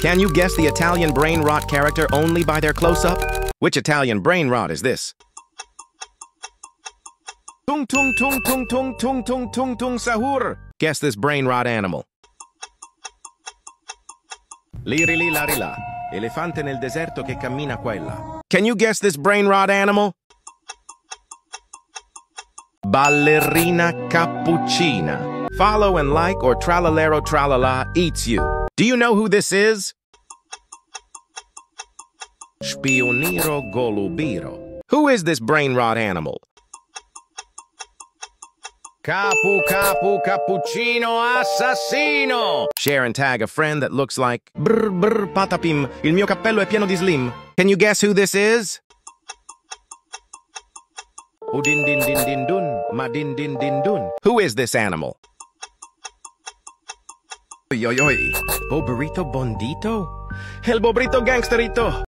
Can you guess the Italian brain rot character only by their close-up? Which Italian brain rot is this? Tung tung tung tung tung tung tung tung tung sahur. Guess this brain rot animal. Liri li lari la. Elefante nel deserto che cammina qua e là. Can you guess this brain rot animal? Ballerina cappuccina. Follow and like or tralalero tralala eats you. Do you know who this is? Spioniro golubiro. Who is this brain rot animal? Capu cappuccino assassino. Share and tag a friend that looks like brr brr patapim. Il mio cappello è pieno di slim. Can you guess who this is? Udin din din din dun, ma din din din dun. Who is this animal? Oy oy oy. Bobrito bondito? El bobrito gangsterito.